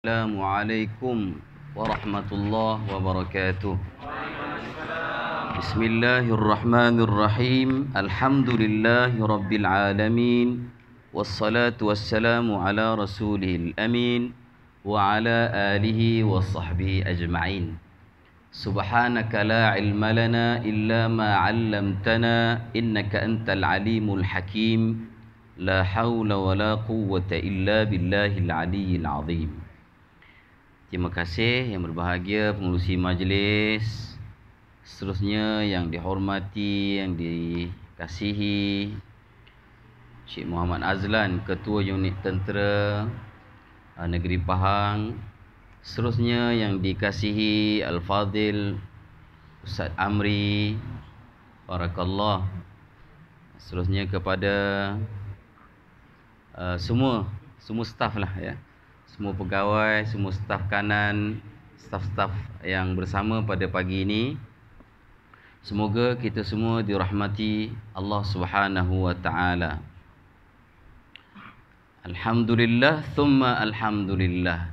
Assalamualaikum warahmatullahi wabarakatuh. Bismillahirrahmanirrahim. Alhamdulillahi rabbil alamin. Wassalatu wassalamu ala rasulihil amin wa ala alihi wa sahbihi ajma'in. Subhanaka la ilma lana illa ma 'allamtana innaka antal alimul hakim. La haula wa la quwwata illa billahil aliyyil azim. Terima kasih yang berbahagia pengurusi majlis, seterusnya yang dihormati, yang dikasihi Syekh Muhammad Azlan, Ketua Unit Tentera Negeri Pahang, seterusnya yang dikasihi Al-Fadhil Ustaz Amri, barakallah, seterusnya kepada semua staf lah ya, semua pegawai, semua staf kanan, staf-staf yang bersama pada pagi ini. Semoga kita semua dirahmati Allah Subhanahu wa taala. Alhamdulillah thumma alhamdulillah.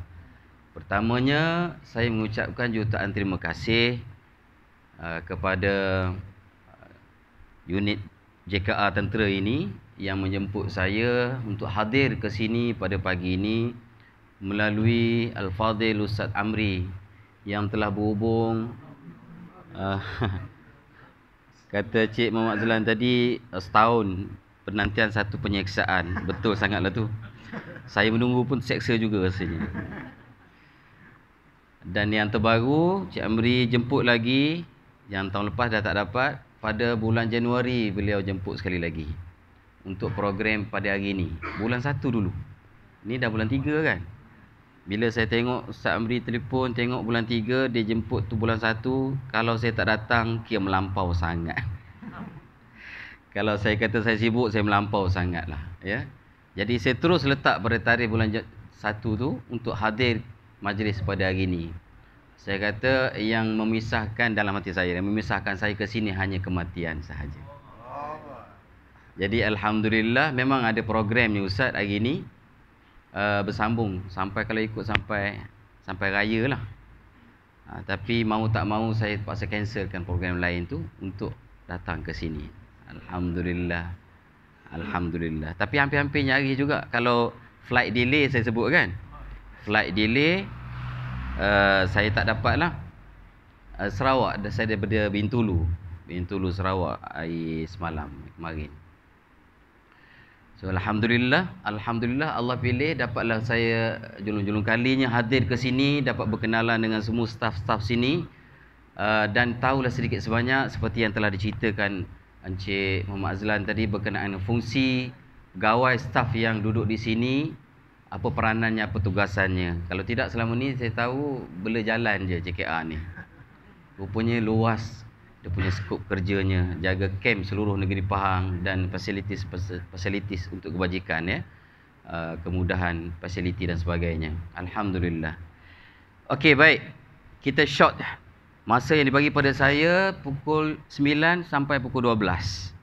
Pertamanya saya mengucapkan jutaan terima kasih kepada unit JKA Tentera ini yang menjemput saya untuk hadir ke sini pada pagi ini melalui Al-Fadhil Ustaz Amri yang telah berhubung. Kata Cik Muhammad Azlan tadi, setahun penantian satu penyeksaan. Betul sangatlah tu. Saya menunggu pun seksa juga rasanya. Dan yang terbaru, Cik Amri jemput lagi, yang tahun lepas dah tak dapat. Pada bulan Januari beliau jemput sekali lagi untuk program pada hari ini. Bulan 1 dulu. Ni dah bulan 3 kan. Bila saya tengok Ustaz Amri telefon, tengok bulan 3, dia jemput tu bulan 1. Kalau saya tak datang, kira melampau sangat. Kalau saya kata saya sibuk, saya melampau sangat lah ya. Jadi saya terus letak pada tarikh bulan 1 tu untuk hadir majlis pada hari ini. Saya kata yang memisahkan dalam hati saya, yang memisahkan saya ke sini hanya kematian sahaja. Jadi alhamdulillah memang ada program ni Ustaz hari ini. Bersambung sampai kalau ikut sampai raya lah. Tapi mau tak mau saya terpaksa cancelkan program lain tu untuk datang ke sini. Alhamdulillah. Alhamdulillah. Tapi hampir-hampir nyari juga kalau flight delay saya sebut kan. Flight delay saya tak dapat lah. Sarawak, saya daripada Bintulu Sarawak hari semalam kemarin. So alhamdulillah Allah pilih dapatlah saya julung-julung kalinya hadir ke sini, dapat berkenalan dengan semua staf-staf sini dan tahulah sedikit sebanyak seperti yang telah diceritakan Encik Muhammad Azlan tadi berkenaan fungsi pegawai staf yang duduk di sini, apa peranannya, apa tugasannya. Kalau tidak selama ni saya tahu bela jalan je JKA ni. Rupanya luas dia punya skop kerjanya, jaga kem seluruh negeri Pahang dan fasilitis untuk kebajikan ya, kemudahan fasiliti dan sebagainya. Alhamdulillah. Okey, baik, kita short masa yang dibagi pada saya pukul 9 sampai pukul 12.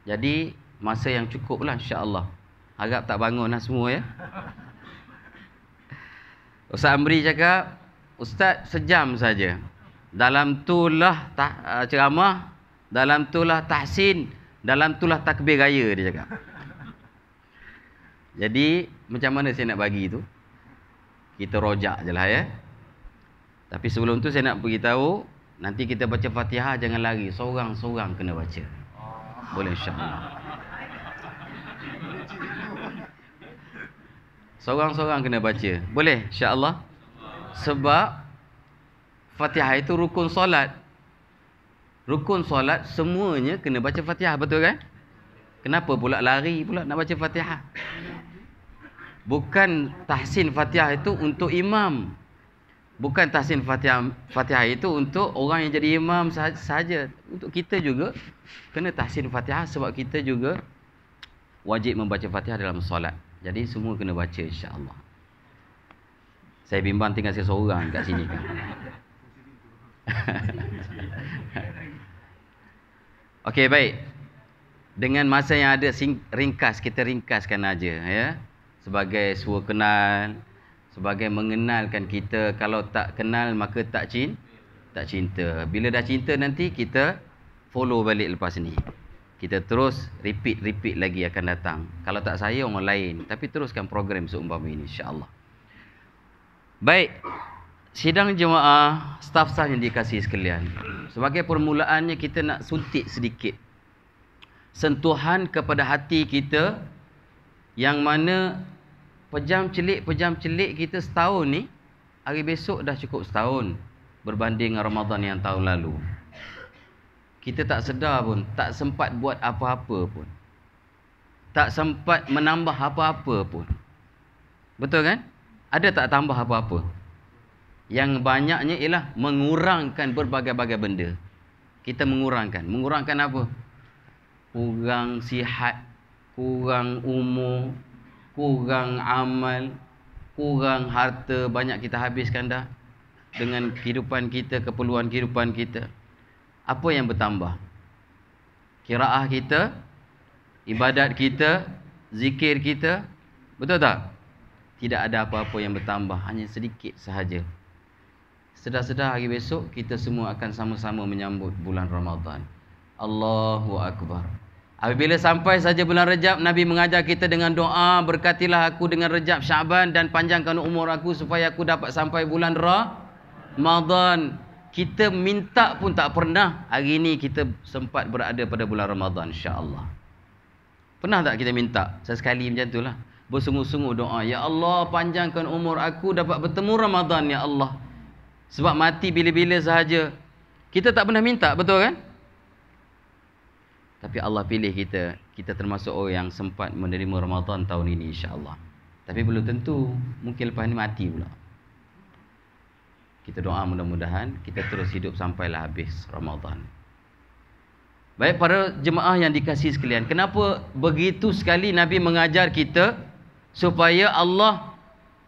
Jadi masa yang cukup lah insya-Allah. Harap tak bangun lah semua ya. Ustaz Amri cakap, Ustaz sejam saja. Dalam tulah ceramah, dalam tulah tahsin, dalam tulah takbir raya, dia cakap. Jadi macam mana saya nak bagi tu? Kita rojak je lah ya. Tapi sebelum tu saya nak beritahu, nanti kita baca Fatihah jangan lari, seorang-seorang kena baca. Boleh insya-Allah. Seorang-seorang kena baca. Boleh insya-Allah. Sebab Fatihah itu rukun solat. Rukun solat semuanya kena baca Fatihah, betul kan? Kenapa pula lari pula nak baca Fatihah? Bukan tahsin Fatihah itu untuk imam. Bukan tahsin Fatihah itu untuk orang yang jadi imam sahaja. Untuk kita juga kena tahsin Fatihah sebab kita juga wajib membaca Fatihah dalam solat. Jadi semua kena baca insya-Allah. Saya bimbang tinggal saya seorang kat sini kan. Okey, baik. Dengan masa yang ada ringkas, kita ringkaskan aja ya. Sebagai suara kenal, sebagai mengenalkan kita. Kalau tak kenal maka tak cinta. Bila dah cinta nanti kita follow balik lepas ni. Kita terus repeat lagi akan datang. Kalau tak saya orang lain, tapi teruskan program seumpama ini insya-Allah. Baik. Sidang jemaah, staf-staf yang dikasihi sekalian. Sebagai permulaannya kita nak suntik sedikit sentuhan kepada hati kita, yang mana pejam celik kita setahun ni, hari besok dah cukup setahun berbanding dengan Ramadan yang tahun lalu. Kita tak sedar pun, tak sempat buat apa-apa pun. Tak sempat menambah apa-apa pun. Betul kan? Ada tak tambah apa-apa? Yang banyaknya ialah mengurangkan berbagai-bagai benda. Kita mengurangkan. Mengurangkan apa? Kurang sihat, kurang umur, kurang amal, kurang harta, banyak kita habiskan dah dengan kehidupan kita, keperluan kehidupan kita. Apa yang bertambah? Qiraah kita, ibadat kita, zikir kita. Betul tak? Tidak ada apa-apa yang bertambah, hanya sedikit sahaja. Sedar-sedar hari besok kita semua akan sama-sama menyambut bulan Ramadan. Allahu Akbar. Apabila sampai saja bulan Rejab, Nabi mengajar kita dengan doa, berkatilah aku dengan Rejab, Syaban dan panjangkan umur aku supaya aku dapat sampai bulan Ramadan. Kita minta pun tak pernah. Hari ini kita sempat berada pada bulan Ramadan, insya-Allah. Pernah tak kita minta? Sesekali macam itulah. Bersungguh-sungguh doa, ya Allah panjangkan umur aku dapat bertemu Ramadan ya Allah. Sebab mati bila-bila sahaja. Kita tak pernah minta, betul kan? Tapi Allah pilih kita. Kita termasuk orang yang sempat menerima Ramadan tahun ini insya-Allah. Tapi belum tentu, mungkin lepas ni mati pula. Kita doa mudah-mudahan kita terus hidup sampailah habis Ramadan. Baik para jemaah yang dikasihi sekalian, kenapa begitu sekali Nabi mengajar kita supaya Allah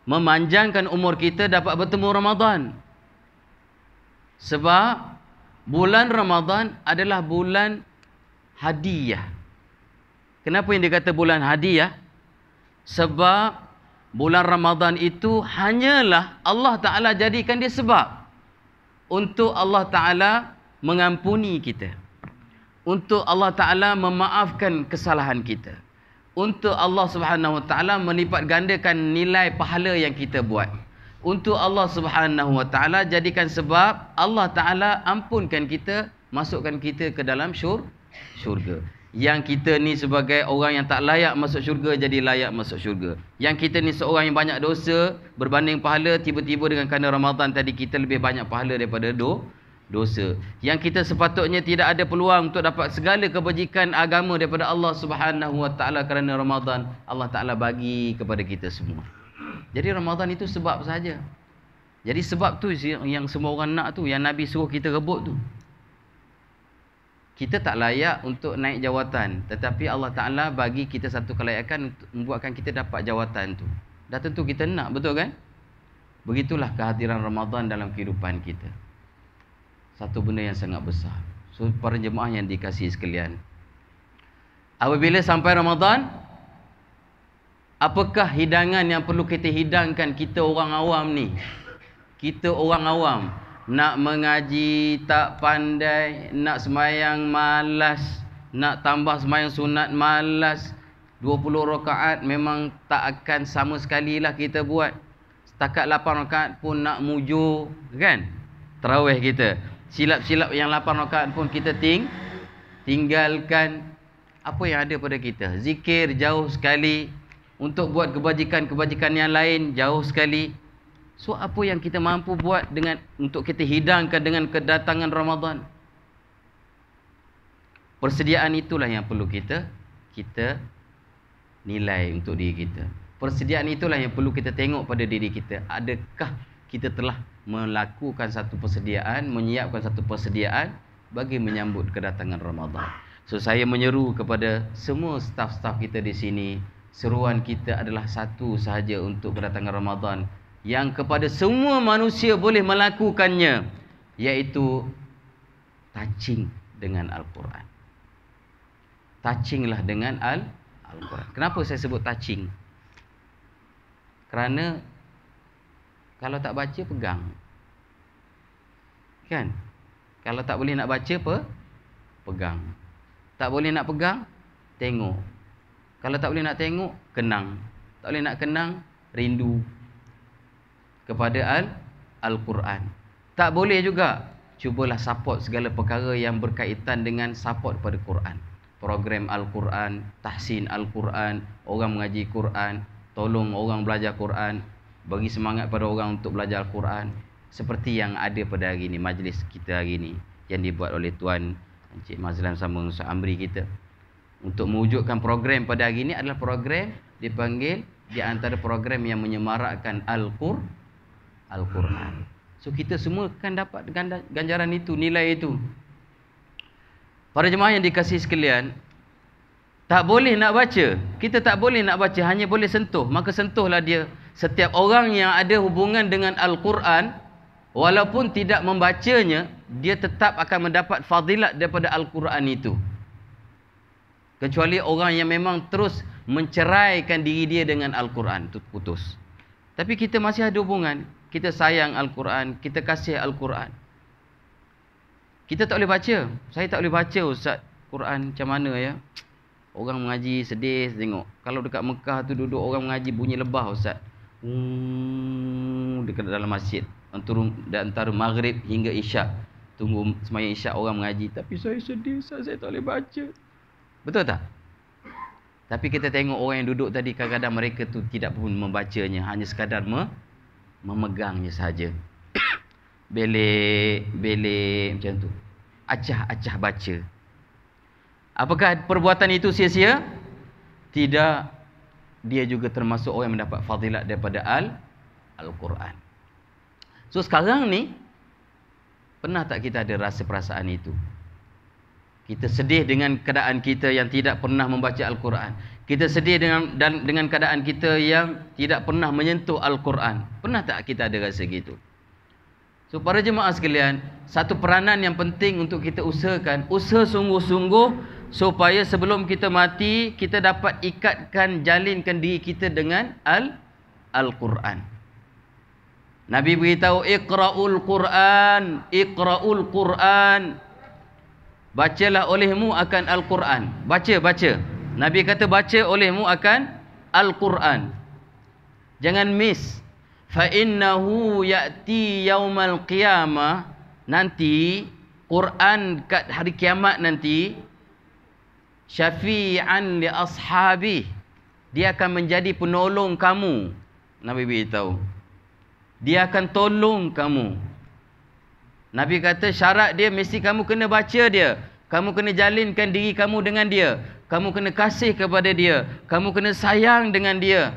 memanjangkan umur kita dapat bertemu Ramadan? Sebab bulan Ramadan adalah bulan hadiah. Kenapa yang dikata bulan hadiah? Sebab bulan Ramadan itu hanyalah Allah Ta'ala jadikan dia sebab untuk Allah Ta'ala mengampuni kita, untuk Allah Ta'ala memaafkan kesalahan kita, untuk Allah Subhanahu Wa Ta'ala melipat gandakan nilai pahala yang kita buat, untuk Allah Subhanahu Wa Ta'ala jadikan sebab Allah Ta'ala ampunkan kita, masukkan kita ke dalam syurga. Yang kita ni sebagai orang yang tak layak masuk syurga jadi layak masuk syurga. Yang kita ni seorang yang banyak dosa berbanding pahala, tiba-tiba dengan kerana Ramadan tadi kita lebih banyak pahala daripada dosa. Yang kita sepatutnya tidak ada peluang untuk dapat segala kebajikan agama daripada Allah Subhanahu Wa Ta'ala kerana Ramadan, Allah Ta'ala bagi kepada kita semua. Jadi Ramadan itu sebab saja. Jadi sebab tu yang semua orang nak tu, yang Nabi suruh kita rebut tu. Kita tak layak untuk naik jawatan, tetapi Allah Ta'ala bagi kita satu kelayakan untuk membuatkan kita dapat jawatan tu. Dah tentu kita nak, betul kan? Begitulah kehadiran Ramadan dalam kehidupan kita. Satu benda yang sangat besar. So, para jemaah yang dikasihi sekalian, apabila sampai Ramadan, apakah hidangan yang perlu kita hidangkan kita orang awam ni? Kita orang awam nak mengaji tak pandai, nak sembahyang malas, nak tambah sembahyang sunat malas, 20 rakaat memang tak akan sama sekali lah kita buat. Setakat 8 rakaat pun nak mujur, kan? Tarawih kita. Silap-silap yang 8 rakaat pun kita tinggalkan. Apa yang ada pada kita? Zikir jauh sekali. Untuk buat kebajikan-kebajikan yang lain jauh sekali. So apa yang kita mampu buat dengan untuk kita hidangkan dengan kedatangan Ramadan? Persediaan itulah yang perlu kita nilai untuk diri kita. Persediaan itulah yang perlu kita tengok pada diri kita. Adakah kita telah melakukan satu persediaan, menyiapkan satu persediaan bagi menyambut kedatangan Ramadan? So saya menyeru kepada semua staf-staf kita di sini, seruan kita adalah satu sahaja untuk kedatangan Ramadan, yang kepada semua manusia boleh melakukannya, iaitu touching dengan Al-Quran. Touchinglah dengan Al-Quran. Kenapa saya sebut touching? Kerana Kalau tak baca, pegang. Kan? Kalau tak boleh nak baca, pegang. Tak boleh nak pegang, tengok. Kalau tak boleh nak tengok, kenang. Tak boleh nak kenang, rindu kepada Al-Quran. Tak boleh juga, cubalah support segala perkara yang berkaitan dengan support pada Quran. Program Al-Quran, tahsin Al-Quran, orang mengaji Quran, tolong orang belajar Quran, bagi semangat pada orang untuk belajar Al-Quran. Seperti yang ada pada hari ini, majlis kita hari ini, yang dibuat oleh Tuan Encik Mazlan sama Ustaz Amri kita. Untuk mewujudkan program pada hari ini adalah program dipanggil di antara program yang menyemarakkan Al-Quran. So kita semua akan dapat ganjaran itu, nilai itu. Para jemaah yang dikasihi sekalian, tak boleh nak baca. Kita tak boleh nak baca, hanya boleh sentuh. Maka sentuhlah dia. Setiap orang yang ada hubungan dengan Al-Quran, walaupun tidak membacanya, dia tetap akan mendapat fadilat daripada Al-Quran itu. Kecuali orang yang memang terus menceraikan diri dia dengan Al-Quran, itu putus. Tapi kita masih ada hubungan. Kita sayang Al-Quran, kita kasih Al-Quran. Kita tak boleh baca. Saya tak boleh baca, Ustaz, Quran macam mana ya? Orang mengaji sedih tengok. Kalau dekat Mekah tu duduk orang mengaji bunyi lebah, Ustaz. Dekat dalam masjid. Antara maghrib hingga isyak. Tunggu sembahyang isyak orang mengaji. Tapi saya sedih, Ustaz, saya tak boleh baca. Betul tak? Tapi kita tengok orang yang duduk tadi, kadang-kadang mereka tu tidak pun membacanya, hanya sekadar memegangnya saja. Belik macam tu. Acah-acah baca. Apakah perbuatan itu sia-sia? Tidak. Dia juga termasuk orang yang mendapat fadilat daripada Al-Quran. So sekarang ni, pernah tak kita ada rasa perasaan itu? Kita sedih dengan keadaan kita yang tidak pernah membaca Al-Quran. Kita sedih dengan keadaan kita yang tidak pernah menyentuh Al-Quran. Pernah tak kita ada rasa gitu? So para jemaah sekalian, satu peranan yang penting untuk kita usahakan, usaha sungguh-sungguh supaya sebelum kita mati, kita dapat ikatkan, jalinkan diri kita dengan Al-Quran. Nabi beritahu, Iqra'ul Quran, Iqra'ul Quran. Bacalah olehmu akan Al-Quran. Baca. Nabi kata baca olehmu akan Al-Quran. Jangan miss. فَإِنَّهُ يَأْتِي يَوْمَ الْقِيَامَةِ. Nanti Quran kat hari kiamat nanti, syafi'an li ashabi. Dia akan menjadi penolong kamu. Nabi beritahu. Dia akan tolong kamu. Nabi kata syarat dia mesti kamu kena baca dia. Kamu kena jalinkan diri kamu dengan dia. Kamu kena kasih kepada dia. Kamu kena sayang dengan dia.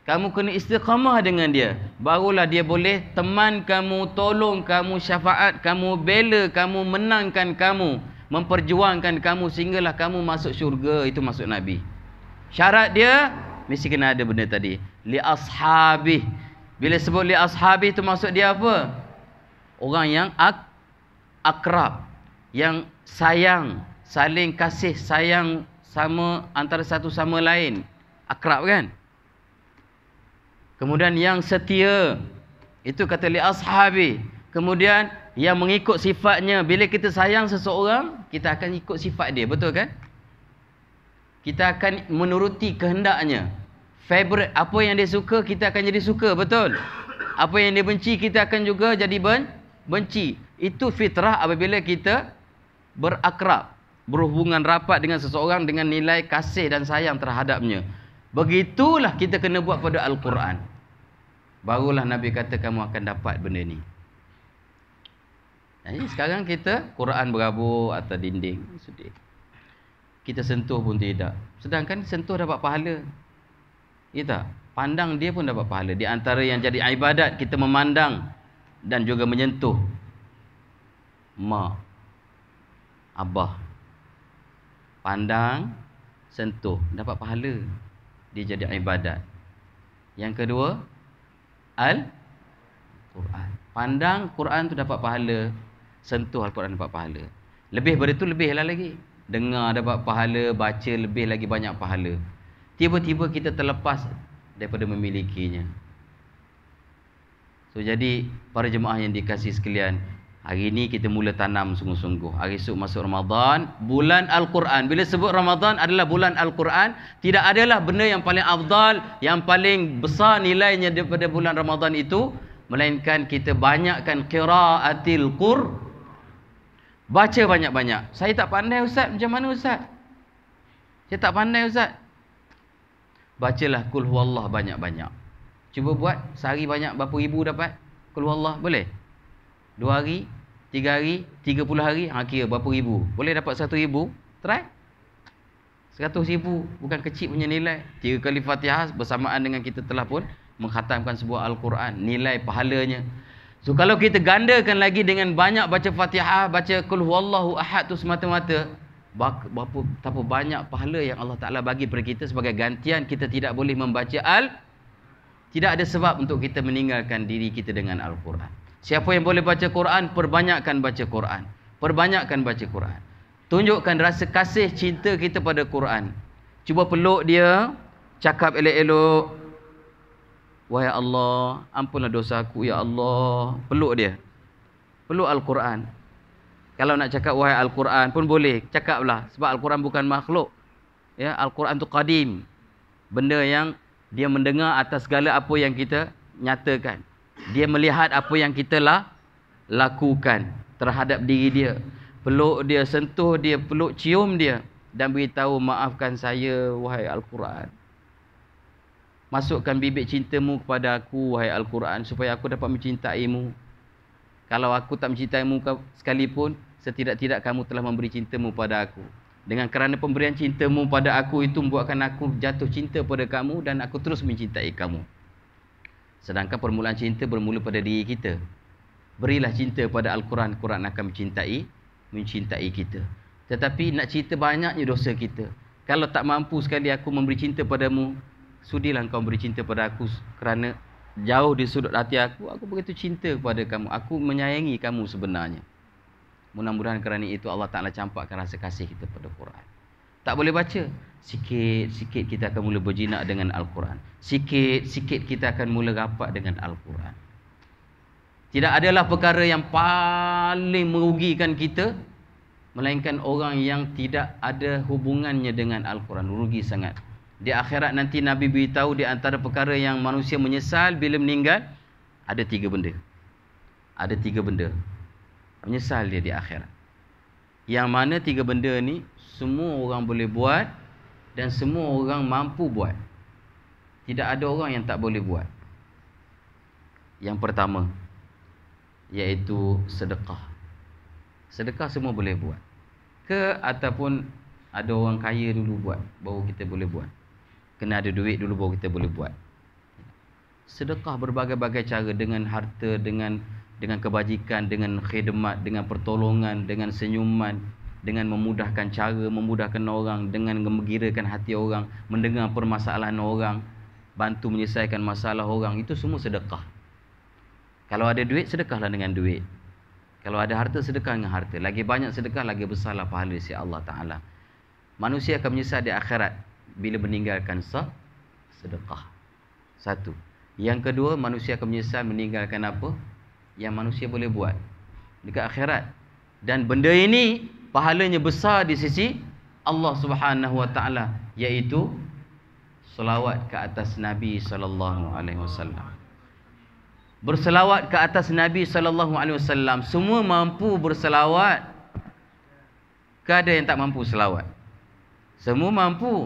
Kamu kena istiqamah dengan dia. Barulah dia boleh teman kamu, tolong kamu, syafaat kamu, bela kamu, menangkan kamu, memperjuangkan kamu sehinggalah kamu masuk syurga. Itu maksud Nabi. Syarat dia mesti kena ada benda tadi. Li ashabih. Bila sebut li ashabih itu maksud dia apa? Orang yang akrab, yang sayang, saling kasih sayang sama antara satu sama lain. Akrab kan? Kemudian yang setia, itu kata li ashabi. Kemudian yang mengikut sifatnya. Bila kita sayang seseorang, kita akan ikut sifat dia, betul kan? Kita akan menuruti kehendaknya. Favorite, apa yang dia suka, kita akan jadi suka, betul? Apa yang dia benci, kita akan juga jadi benci. Itu fitrah apabila kita berakrab, berhubungan rapat dengan seseorang dengan nilai kasih dan sayang terhadapnya. Begitulah kita kena buat pada Al-Quran. Barulah Nabi kata kamu akan dapat benda ni. Jadi sekarang kita Quran berabur atas dinding, sedih. Kita sentuh pun tidak. Sedangkan sentuh dapat pahala. Ya tak? Pandang dia pun dapat pahala. Di antara yang jadi ibadat, kita memandang dan juga menyentuh mak, abah. Pandang, sentuh, dapat pahala. Dia jadi ibadat. Yang kedua, Al-Quran. Pandang Quran tu dapat pahala, sentuh Al-Quran dapat pahala. Lebih dari itu, lebihlah lagi. Dengar dapat pahala, baca lebih lagi banyak pahala. Tiba-tiba kita terlepas daripada memilikinya. So jadi para jemaah yang dikasihi sekalian, hari ini kita mula tanam sungguh-sungguh. Hari esok masuk Ramadan, bulan Al-Quran. Bila sebut Ramadan adalah bulan Al-Quran, tidak adalah benda yang paling afdal, yang paling besar nilainya daripada bulan Ramadan itu, melainkan kita banyakkan qiraatil Qur'an. Baca banyak-banyak. Saya tak pandai ustaz, macam mana ustaz? Saya tak pandai ustaz. Bacalah Qul Huwallah banyak-banyak. Cuba buat sehari banyak berapa ribu dapat Qul Huwallah, boleh? 2 hari, 3 hari, 30 hari, kira berapa ribu? Boleh dapat 1,000? Try. 100,000 bukan kecil punya nilai. 3 kali Fatihah bersamaan dengan kita telah pun mengkhatamkan sebuah Al-Quran, nilai pahalanya. So kalau kita gandakan lagi dengan banyak baca Fatihah, baca Qul Huwallahu Ahad tu semata-mata, betapa banyak pahala yang Allah Ta'ala bagi kepada kita sebagai gantian kita tidak boleh membaca tidak ada sebab untuk kita meninggalkan diri kita dengan Al-Quran. Siapa yang boleh baca Quran, perbanyakkan baca Quran. Perbanyakkan baca Quran. Tunjukkan rasa kasih cinta kita pada Quran. Cuba peluk dia, cakap elok-elok. Wahai Allah, ampunlah dosa aku ya Allah. Peluk dia. Peluk Al-Quran. Kalau nak cakap wahai Al-Quran pun boleh, cakaplah. Sebab Al-Quran bukan makhluk. Ya, Al-Quran tu qadim. Benda yang dia mendengar atas segala apa yang kita nyatakan. Dia melihat apa yang kita lakukan terhadap diri dia. Peluk dia, sentuh dia, peluk, cium dia. Dan beritahu, maafkan saya wahai Al-Quran. Masukkan bibit cintamu kepada aku wahai Al-Quran, supaya aku dapat mencintaimu. Kalau aku tak mencintaimu sekalipun, setidak-tidak kamu telah memberi cintamu pada aku. Dengan kerana pemberian cintamu pada aku itu membuatkan aku jatuh cinta pada kamu dan aku terus mencintai kamu. Sedangkan permulaan cinta bermula pada diri kita. Berilah cinta pada Al-Quran, Quran akan mencintai kita. Tetapi nak cerita banyaknya dosa kita. Kalau tak mampu sekali aku memberi cinta padamu, sudilah engkau beri cinta pada aku, kerana jauh di sudut hati aku begitu cinta kepada kamu. Aku menyayangi kamu sebenarnya. Mudah-mudahan kerana itu Allah Ta'ala campakkan rasa kasih kita pada Quran. Tak boleh baca, sikit-sikit kita akan mula berjinak dengan Al-Quran. Sikit-sikit kita akan mula rapat dengan Al-Quran. Tidak adalah perkara yang paling merugikan kita, melainkan orang yang tidak ada hubungannya dengan Al-Quran. Rugi sangat. Di akhirat nanti Nabi beritahu di antara perkara yang manusia menyesal bila meninggal, ada 3 benda. Ada 3 benda. Menyesal dia di akhirat. Yang mana 3 benda ni semua orang boleh buat dan semua orang mampu buat. Tidak ada orang yang tak boleh buat. Yang pertama, iaitu sedekah. Sedekah semua boleh buat. Ataupun ada orang kaya dulu buat, baru kita boleh buat. Kena ada duit dulu baru kita boleh buat. Sedekah berbagai-bagai cara, dengan harta, dengan kebajikan, dengan khidmat, dengan pertolongan, dengan senyuman, dengan memudahkan cara, memudahkan orang, dengan menggirakan hati orang, mendengar permasalahan orang, bantu menyelesaikan masalah orang. Itu semua sedekah. Kalau ada duit, sedekahlah dengan duit. Kalau ada harta, sedekah dengan harta. Lagi banyak sedekah, lagi besarlah pahala di sisi Allah Ta'ala. Manusia akan menyesal di akhirat bila meninggalkan sedekah. Satu. Yang kedua, manusia akan menyesal meninggalkan apa yang manusia boleh buat dekat akhirat. Dan benda ini pahalanya besar di sisi Allah Subhanahu Wa Ta'ala, iaitu selawat ke atas Nabi sallallahu alaihi wasallam. Berselawat ke atas Nabi sallallahu alaihi wasallam. Semua mampu berselawat. Ke ada yang tak mampu selawat? Semua mampu.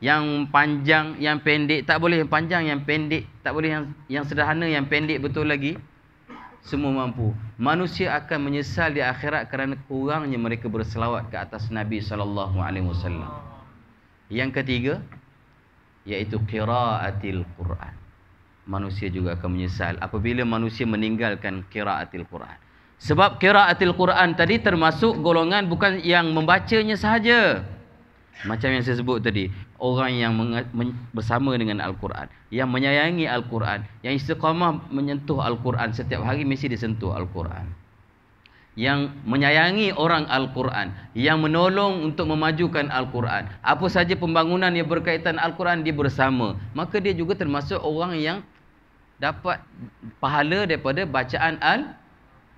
Yang panjang, yang pendek tak boleh, yang panjang, yang pendek tak boleh, yang sederhana, yang pendek betul lagi. Semua mampu. Manusia akan menyesal di akhirat kerana kurangnya mereka berselawat ke atas Nabi sallallahu alaihi wasallam. Yang ketiga, iaitu qiraatil Quran. Manusia juga akan menyesal apabila manusia meninggalkan qiraatil Quran. Sebab qiraatil Quran tadi termasuk golongan bukan yang membacanya sahaja. Macam yang saya sebut tadi, orang yang bersama dengan Al-Quran, yang menyayangi Al-Quran, yang istiqamah menyentuh Al-Quran, setiap hari mesti disentuh Al-Quran, yang menyayangi orang Al-Quran, yang menolong untuk memajukan Al-Quran. Apa saja pembangunan yang berkaitan Al-Quran, dia bersama. Maka dia juga termasuk orang yang dapat pahala daripada bacaan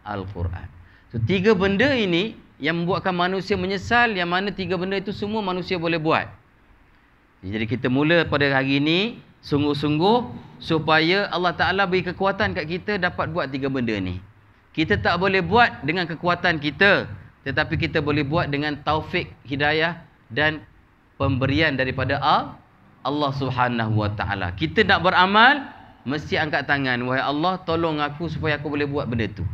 Al-Quran. So 3 benda ini yang membuatkan manusia menyesal, yang mana 3 benda itu semua manusia boleh buat. Jadi kita mula pada hari ini sungguh-sungguh supaya Allah Ta'ala beri kekuatan kat kita dapat buat 3 benda ni. Kita tak boleh buat dengan kekuatan kita, tetapi kita boleh buat dengan taufik, hidayah dan pemberian daripada Allah Subhanahu Wa Ta'ala. Kita nak beramal, mesti angkat tangan. Wahai Allah, tolong aku supaya aku boleh buat benda tu.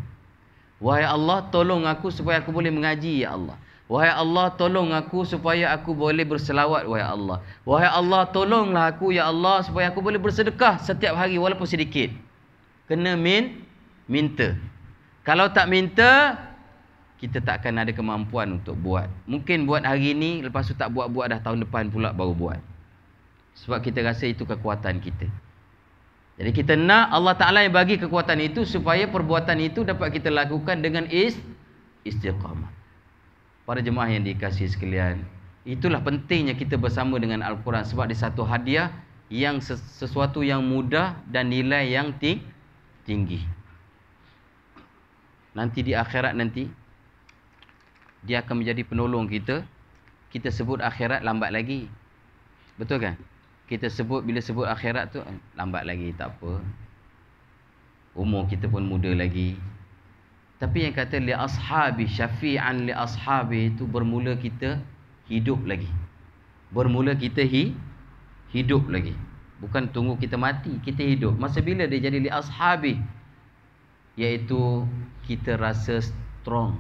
Wahai Allah, tolong aku supaya aku boleh mengaji, ya Allah. Wahai Allah, tolong aku supaya aku boleh berselawat, wahai Allah. Wahai Allah, tolonglah aku, ya Allah, supaya aku boleh bersedekah setiap hari walaupun sedikit. Kena minta. Kalau tak minta, kita tak akan ada kemampuan untuk buat. Mungkin buat hari ni, lepas tu tak buat-buat dah tahun depan pula baru buat. Sebab kita rasa itu kekuatan kita. Jadi kita nak Allah Ta'ala yang bagi kekuatan itu supaya perbuatan itu dapat kita lakukan dengan istiqamah. Para jemaah yang dikasihi sekalian, itulah pentingnya kita bersama dengan Al-Quran. Sebab dia satu hadiah yang sesuatu yang mudah dan nilai yang tinggi. Nanti di akhirat nanti, dia akan menjadi penolong kita. Kita sebut akhirat lambat lagi. Betul kan? Kita sebut, bila sebut akhirat tu lambat lagi, tak apa. Umur kita pun muda lagi. Tapi yang kata li ashabi, syafi'an li ashabi, itu bermula kita hidup lagi. Bermula kita hidup lagi. Bukan tunggu kita mati, kita hidup. Masa bila dia jadi li ashabi? Iaitu kita rasa strong.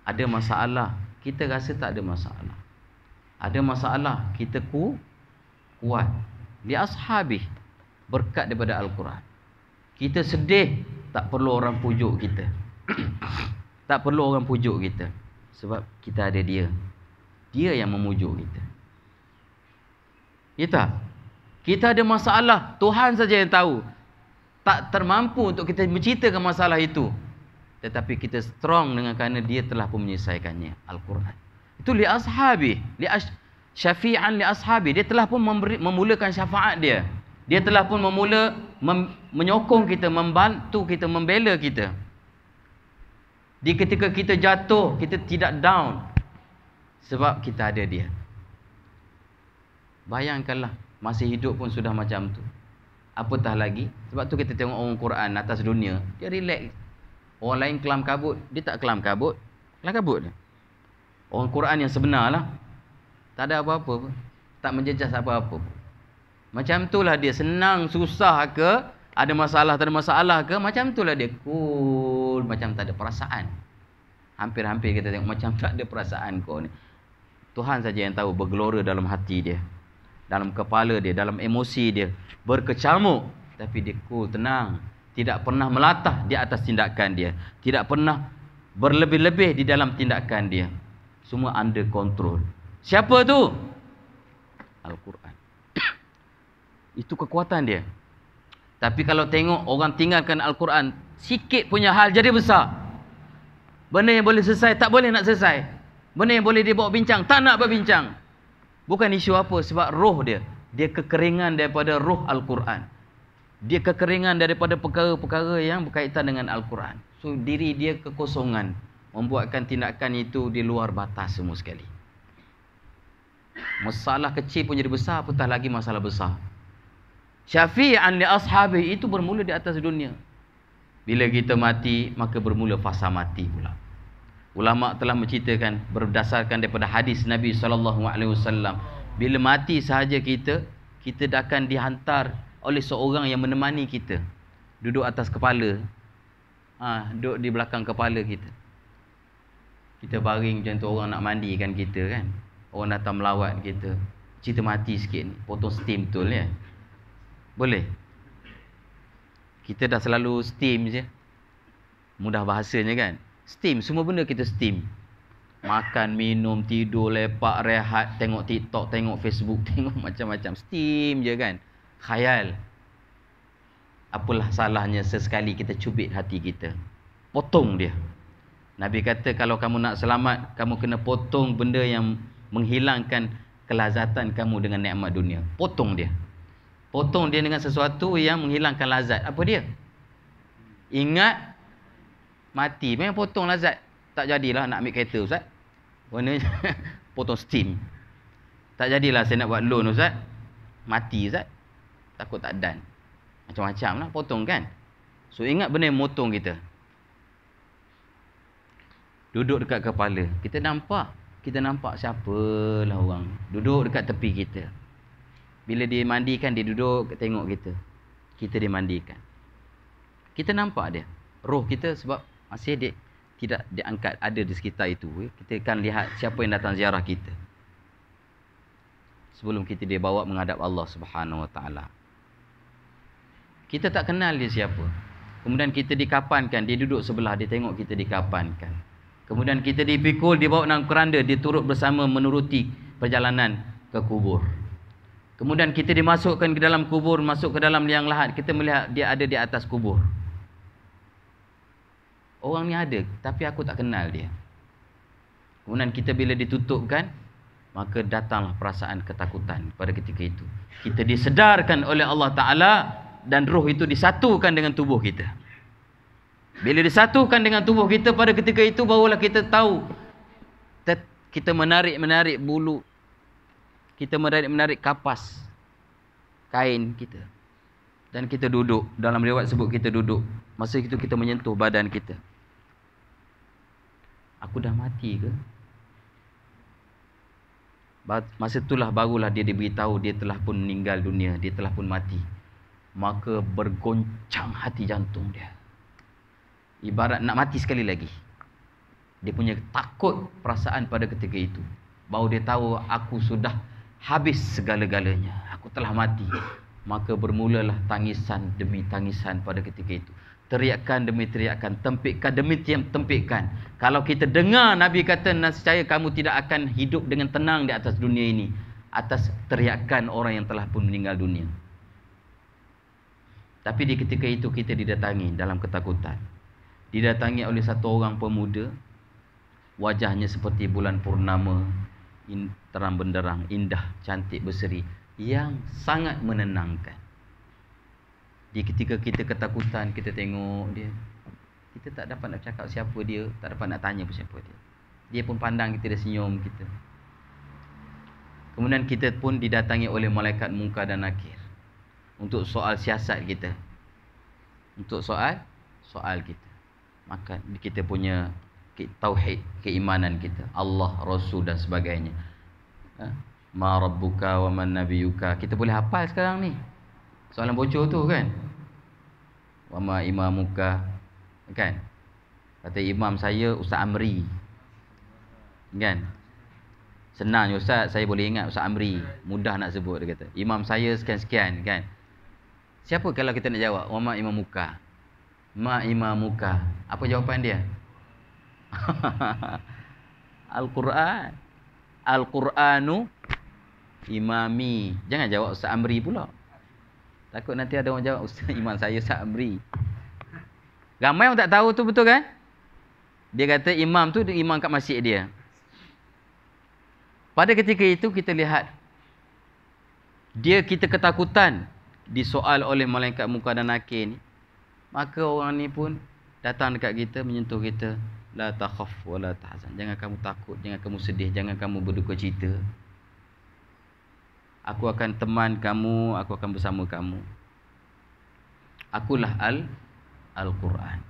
Ada masalah, kita rasa tak ada masalah. Ada masalah, kita kuat. Li ashabi, berkat daripada Al-Quran. Kita sedih, tak perlu orang pujuk kita. Tak perlu orang pujuk kita. Sebab kita ada dia. Dia yang memujuk kita. Kita ada masalah, Tuhan saja yang tahu. Tak termampu untuk kita menceritakan masalah itu. Tetapi kita strong dengan kerana dia telah pun menyelesaikannya. Al-Quran. Itu li ashabi, syafi'an li ashabi. Dia telah pun memulakan syafaat dia. Dia telah pun menyokong kita, membantu kita, membela kita. Di ketika kita jatuh, kita tidak down. Sebab kita ada dia. Bayangkanlah, masih hidup pun sudah macam tu. Apatah lagi. Sebab tu kita tengok orang Quran atas dunia, dia relax. Orang lain kelam kabut, dia tak kelam kabut. Kelam kabut dia. Orang Quran yang sebenar lah, tak ada apa-apa pun. Tak menjejas apa-apa pun. Macam itulah dia, senang, susah ke, ada masalah, tak ada masalah ke, macam itulah dia, cool, macam tak ada perasaan. Hampir-hampir kita tengok macam tak ada perasaan kau ni. Tuhan saja yang tahu bergelora dalam hati dia, dalam kepala dia, dalam emosi dia, berkecamuk, tapi dia cool, tenang. Tidak pernah melatah di atas tindakan dia. Tidak pernah berlebih-lebih di dalam tindakan dia. Semua under control. Siapa tu? Al-Quran. Itu kekuatan dia. Tapi kalau tengok orang tinggalkan Al-Quran, sikit punya hal jadi besar. Benda yang boleh selesai, tak boleh nak selesai. Benda yang boleh dibawa bincang, tak nak berbincang. Bukan isu apa, sebab roh dia. Dia kekeringan daripada roh Al-Quran. Dia kekeringan daripada perkara-perkara yang berkaitan dengan Al-Quran. So diri dia kekosongan, membuatkan tindakan itu di luar batas semua sekali. Masalah kecil pun jadi besar, apatah lagi masalah besar. Syafi'an li ashabi, itu bermula di atas dunia. Bila kita mati, maka bermula fasa mati pula. Ulama telah menceritakan berdasarkan daripada hadis Nabi SAW, bila mati sahaja kita dah akan dihantar oleh seorang yang menemani kita, duduk atas kepala, duduk di belakang kepala kita. Kita baring macam tu, orang nak mandikan kita kan, orang datang melawat kita, cerita mati sikit ni, potong steam betul ya, boleh. Kita dah selalu steam je, mudah bahasanya kan, steam, semua benda kita steam. Makan, minum, tidur, lepak, rehat, tengok TikTok, tengok Facebook, tengok macam-macam, steam je kan. Khayal. Apalah salahnya sesekali kita cubit hati kita, potong dia. Nabi kata kalau kamu nak selamat, kamu kena potong benda yang menghilangkan kelazatan kamu dengan nikmat dunia. Potong dia. Potong dia dengan sesuatu yang menghilangkan lazat. Apa dia? Ingat mati. Memang potong lazat. Tak jadilah nak ambil kereta Ustaz. Warna potong steam. Tak jadilah saya nak buat loan Ustaz. Mati Ustaz. Takut tak dan. Macam-macam lah potong kan. So ingat benda yang motong kita. Duduk dekat kepala. Kita nampak siapalah orang. Duduk dekat tepi kita. Bila dia mandikan, dia duduk tengok kita. Kita dimandikan. Kita nampak dia. Roh kita sebab masih dia tidak diangkat ada di sekitar itu. Kita akan lihat siapa yang datang ziarah kita. Sebelum kita dibawa menghadap Allah Subhanahu Wa Taala. Kita tak kenal dia siapa. Kemudian kita dikapankan. Dia duduk sebelah. Dia tengok kita dikapankan. Kemudian kita dipikul, dibawa dalam keranda. Dia turut bersama menuruti perjalanan ke kubur. Kemudian kita dimasukkan ke dalam kubur. Masuk ke dalam liang lahat. Kita melihat dia ada di atas kubur. Orang ni ada. Tapi aku tak kenal dia. Kemudian kita bila ditutupkan. Maka datanglah perasaan ketakutan pada ketika itu. Kita disedarkan oleh Allah Ta'ala. Dan roh itu disatukan dengan tubuh kita. Bila disatukan dengan tubuh kita pada ketika itu, barulah kita tahu. Kita menarik bulu. Kita menarik kapas kain kita. Dan kita duduk. Dalam riwayat sebut kita duduk. Masa itu kita menyentuh badan kita. Aku dah mati ke? Masa itulah barulah dia diberitahu dia telah pun meninggal dunia. Dia telah pun mati. Maka bergoncang hati jantung dia. Ibarat nak mati sekali lagi. Dia punya takut perasaan pada ketika itu. Baru dia tahu aku sudah habis segala-galanya. Aku telah mati. Maka bermulalah tangisan demi tangisan pada ketika itu. Teriakan demi teriakan. Tempikan demi tempikan. Kalau kita dengar Nabi kata, nescaya kamu tidak akan hidup dengan tenang di atas dunia ini. Atas teriakan orang yang telah pun meninggal dunia. Tapi di ketika itu kita didatangi dalam ketakutan. Didatangi oleh satu orang pemuda. Wajahnya seperti bulan purnama. Terang benderang, indah, cantik, berseri. Yang sangat menenangkan. Di ketika kita ketakutan, kita tengok dia. Kita tak dapat nak cakap siapa dia. Tak dapat nak tanya pun siapa dia. Dia pun pandang kita, dia senyum kita. Kemudian kita pun didatangi oleh malaikat Munkar dan Nakir. Untuk soal siasat kita. Untuk soal kita. Maka kita punya tauhid, keimanan kita. Allah, Rasul dan sebagainya. Ma rabbuka wa man nabiyuka. Kita boleh hafal sekarang ni. Soalan bocor tu kan. Wa ma imamuka. Kan. Kata imam saya Ustaz Amri. Kan. Senang je Ustaz, saya boleh ingat Ustaz Amri. Mudah nak sebut dia kata. Imam saya sekian-sekian kan. Siapa kalau kita nak jawab? Wa ma imamuka. Ma imamuka. Apa jawapan dia? Al-Quran. Al-Quranu imami. Jangan jawab Ustaz Amri pula. Takut nanti ada orang jawab Ustaz imam saya Ustaz Amri. Ramai orang tak tahu tu, betul kan? Dia kata imam tu imam kat masjid dia. Pada ketika itu kita lihat kita ketakutan disoal oleh malaikat Munkar dan Nakir ni. Maka orang ni pun datang dekat kita, menyentuh kita. La takhaf wa la tahzan. Jangan kamu takut, jangan kamu sedih, jangan kamu berduka cita. Aku akan teman kamu, aku akan bersama kamu. Akulah Al-Quran.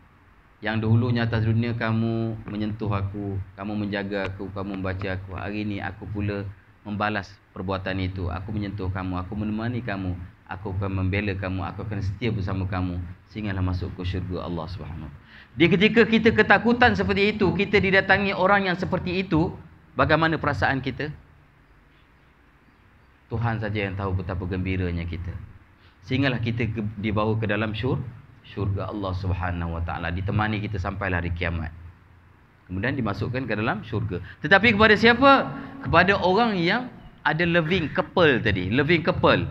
Yang dahulunya atas dunia kamu menyentuh aku, kamu menjaga aku, kamu membaca aku. Hari ini aku pula membalas perbuatan itu. Aku menyentuh kamu, aku menemani kamu. Aku akan membela kamu, aku akan setia bersama kamu sehinggalah masuk ke syurga Allah Subhanahu. Di ketika kita ketakutan seperti itu, kita didatangi orang yang seperti itu, bagaimana perasaan kita? Tuhan saja yang tahu betapa gembiranya kita. Sehinggalah kita dibawa ke dalam syurga Allah Subhanahu Wa Taala, ditemani kita sampailah hari kiamat. Kemudian dimasukkan ke dalam syurga. Tetapi kepada siapa? Kepada orang yang ada loving couple tadi, loving couple.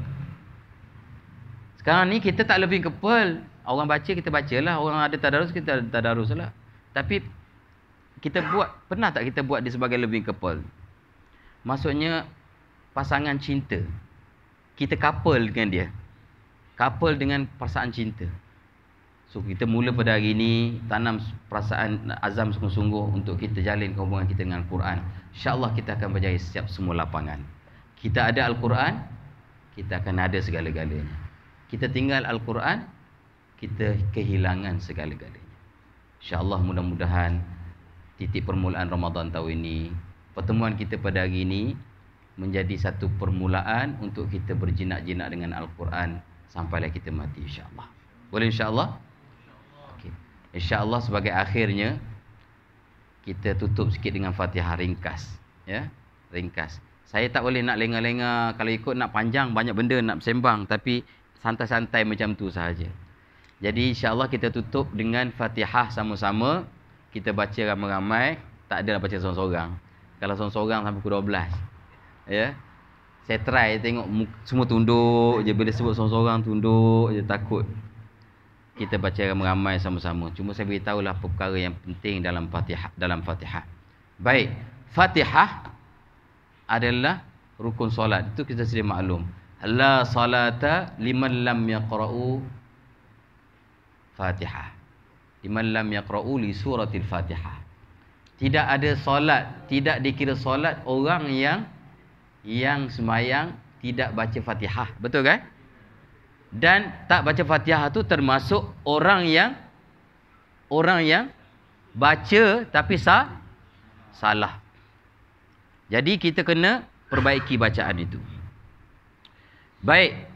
Sekarang ni kita tak loving couple. Orang baca kita bacalah, orang ada tadarus kita ada tadarus lah. Tapi kita pernah tak kita buat dia sebagai loving couple? Maksudnya pasangan cinta. Kita couple dengan dia. couple dengan perasaan cinta. So kita mula pada hari ini tanam perasaan azam sungguh-sungguh untuk kita jalin hubungan kita dengan Al-Quran. InsyaAllah kita akan berjaya setiap semua lapangan. Kita ada Al-Quran, kita akan ada segala-galanya. Kita tinggal Al-Quran, kita kehilangan segala-galanya. InsyaAllah mudah-mudahan titik permulaan Ramadan tahun ini, pertemuan kita pada hari ini menjadi satu permulaan untuk kita berjinak-jinak dengan Al-Quran sampailah kita mati insyaAllah. Boleh insyaAllah? InsyaAllah sebagai akhirnya kita tutup sikit dengan Fatihah ringkas, ya, ringkas. Saya tak boleh nak lengah-lengah, kalau ikut nak panjang banyak benda nak bersembang, tapi santai-santai macam tu sahaja. Jadi insyaAllah kita tutup dengan Fatihah sama-sama, kita baca ramai-ramai, tak adalah baca seorang-seorang. Kalau seorang-seorang sampai pukul 12. Ya. Saya try tengok semua tunduk je, bila sebut seorang-seorang tunduk je, takut. Kita baca ramai-ramai sama-sama. Cuma saya beritahulah perkara yang penting dalam Fatihah. Baik, Fatihah adalah rukun solat. Itu kita sedia maklum. La salata liman lam yaqra'u Fatihah. Liman lam yaqra'u li suratil Fatihah. Tidak ada solat, tidak dikira solat orang yang sembahyang tidak baca Fatihah. Betul kan? Dan tak baca Fatihah tu termasuk orang yang baca tapi salah. Jadi kita kena perbaiki bacaan itu. Baik,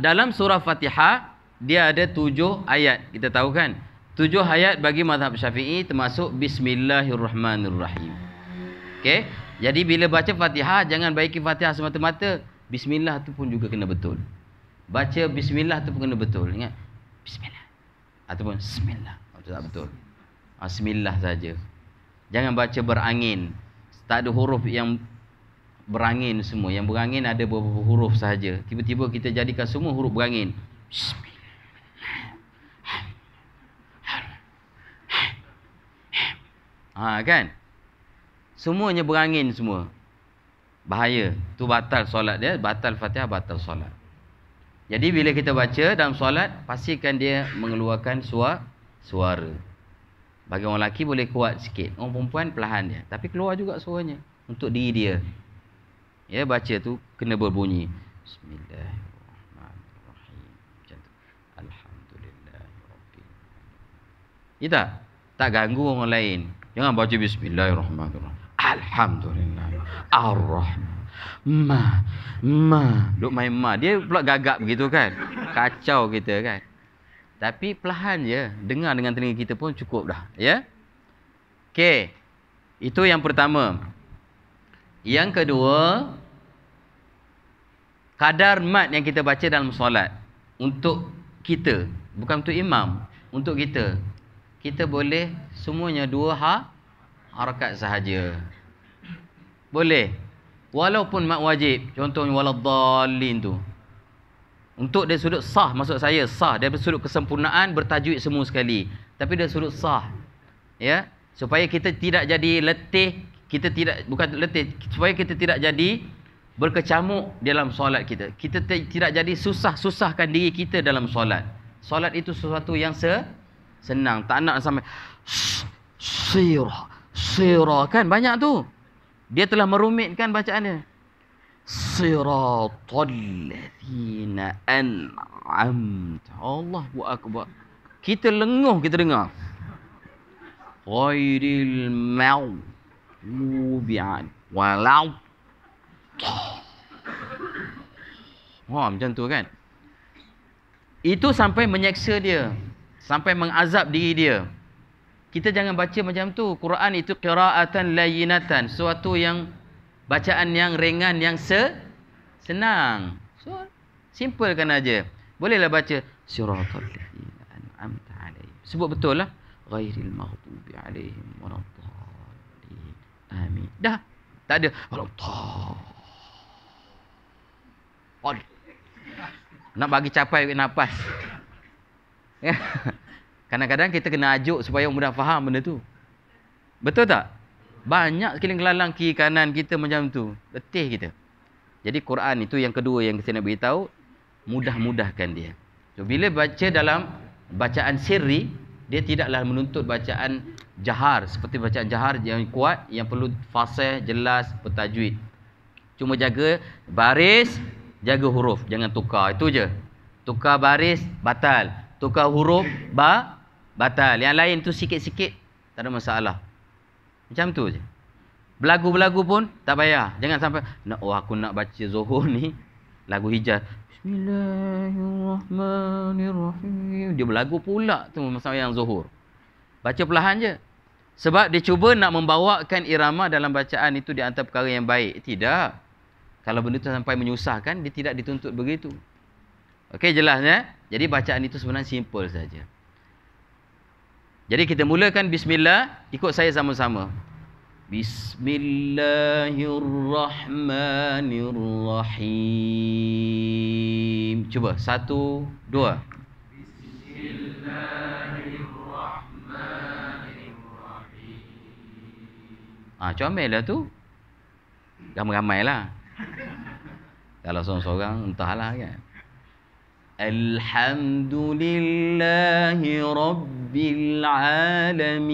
dalam surah Fatihah dia ada 7 ayat. Kita tahu kan? 7 ayat bagi mazhab Syafi'i termasuk Bismillahirrahmanirrahim. Okey? Jadi bila baca Fatihah jangan baiki Fatihah semata-mata, bismillah tu pun juga kena betul. Baca bismillah tu pun kena betul. Ingat, bismillah ataupun bismillah. Itu tak betul. Bismillah saja. Jangan baca berangin. Tak ada huruf yang berangin semua. Yang berangin ada beberapa huruf sahaja. Tiba-tiba kita jadikan semua huruf berangin. Bismillah. Kan? Semuanya berangin semua. Bahaya. Tu batal solat dia, batal Fatihah, batal solat. Jadi bila kita baca dalam solat, pastikan dia mengeluarkan suara. Bagi orang lelaki boleh kuat sikit. Orang perempuan perlahan dia. Tapi keluar juga suaranya. Untuk diri dia. Ya, baca tu kena berbunyi. Bismillahirrahmanirrahim. Macam tu. Alhamdulillahirabbil. Ya tak? Tak ganggu orang lain. Jangan baca Bismillahirrahmanirrahim. Alhamdulillah. Ar-Rahman. Duk main dia pula gagap begitu kan. Kacau kita kan. Tapi perlahan je. Dengar dengan telinga kita pun cukup dah. Ya. Okey. Itu yang pertama. Yang kedua, kadar mat yang kita baca dalam solat. Untuk kita. Bukan untuk imam. Untuk kita. Kita boleh semuanya 2 harakat sahaja. Boleh. Walaupun mat wajib. Contohnya waladdallin tu. Untuk dari sudut sah, maksud saya sah. Dari sudut kesempurnaan bertajwid semua sekali. Tapi dari sudut sah. Ya. Supaya kita tidak jadi letih. Bukan letih. Supaya kita tidak jadi berkecamuk dalam solat kita. Kita tidak jadi susah-susahkan diri kita dalam solat. Solat itu sesuatu yang senang. Tak nak sampai sirah kan banyak tu. Dia telah merumitkan bacaannya. Siratal ladzina an'amta. Allahu akbar. Kita lenguh kita dengar. Ghairil maghdubi walau. Macam tu kan. Itu sampai menyeksa dia. Sampai mengazab diri dia. Kita jangan baca macam tu. Quran itu qiraatan layyinatan. Suatu yang bacaan yang ringan, yang senang. So, simpelkan aja. Bolehlah baca siratal ladzina an'amta 'alaihim. Sebut betul lah. Ghairil maghdubi 'alaihim waladdallin. Amin. Dah. Tak ada waladdallin. Nak bagi capai nafas. Kadang-kadang kita kena ajuk supaya mudah faham benda tu. Betul tak? Banyak sekali kelalang kiri kanan kita macam tu. Letih kita. Jadi Quran itu yang kedua yang saya nak beritahu, mudah-mudahkan dia. Bila baca dalam bacaan sirri, dia tidaklah menuntut bacaan jahar. Seperti bacaan jahar yang kuat, yang perlu fasih, jelas, bertajwid. Cuma jaga baris, jaga huruf. Jangan tukar. Itu je. Tukar baris, batal. Tukar huruf, batal. Yang lain tu sikit-sikit, tak ada masalah. Macam tu je. Belagu-belagu pun tak payah. Jangan sampai, aku nak baca Zuhur ni, lagu Hijaz. Bismillahirrahmanirrahim. Dia berlagu pula tu masa yang Zuhur. Baca perlahan je. Sebab dia cuba nak membawakan irama dalam bacaan itu di antara perkara yang baik. Tidak. Kalau benda tu sampai menyusahkan, dia tidak dituntut begitu. Okey, jelas ya? Jadi bacaan itu sebenarnya simple saja. Jadi kita mulakan bismillah, ikut saya sama-sama. Bismillahirrahmanirrahim. Cuba, 1, 2. Bismillahirrahmanirrahim. Comel lah tu. Ramai-ramai lah. Kalau seorang-seorang, entahlah kan. Alhamdulillahi Rabbil Alamin.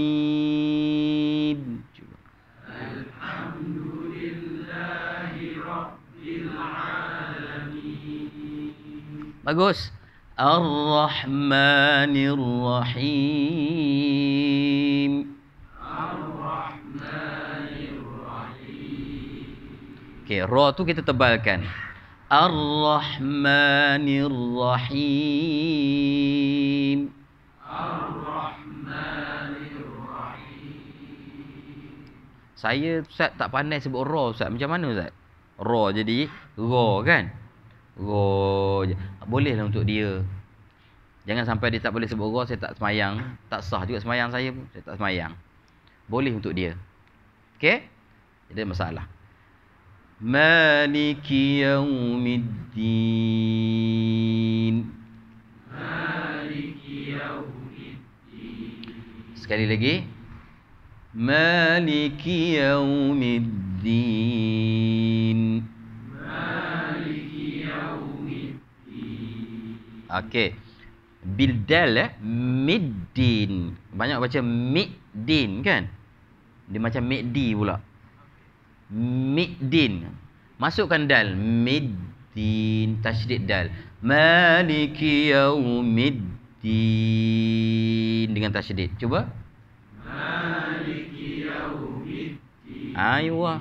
Bagus. Ar-Rahmanir-Rahim. Okey, ra tu kita tebalkan. Ar-Rahmanir-Rahim. Saya Ustaz tak pandai sebut ra Ustaz. Macam mana Ustaz? Ra jadi ra kan? Ra je. Bolehlah untuk dia. Jangan sampai dia tak boleh sebut ra, saya tak semayang. Tak sah juga semayang saya pun. Saya tak semayang. Boleh untuk dia. Okey? Jadi masalah. Maliki yaumiddin. Maliki yaumiddin. Sekali lagi. Maliki yaumiddin. Maliki yaumiddin. Okey. Bildal middin. Banyak baca middin kan? Dia macam middi pula. Middin. Masukkan dal. Middin. Tasydid dal. Maliki yaumiddin. Dengan tasydid. Cuba. Maliki yaumiddin. Aywa.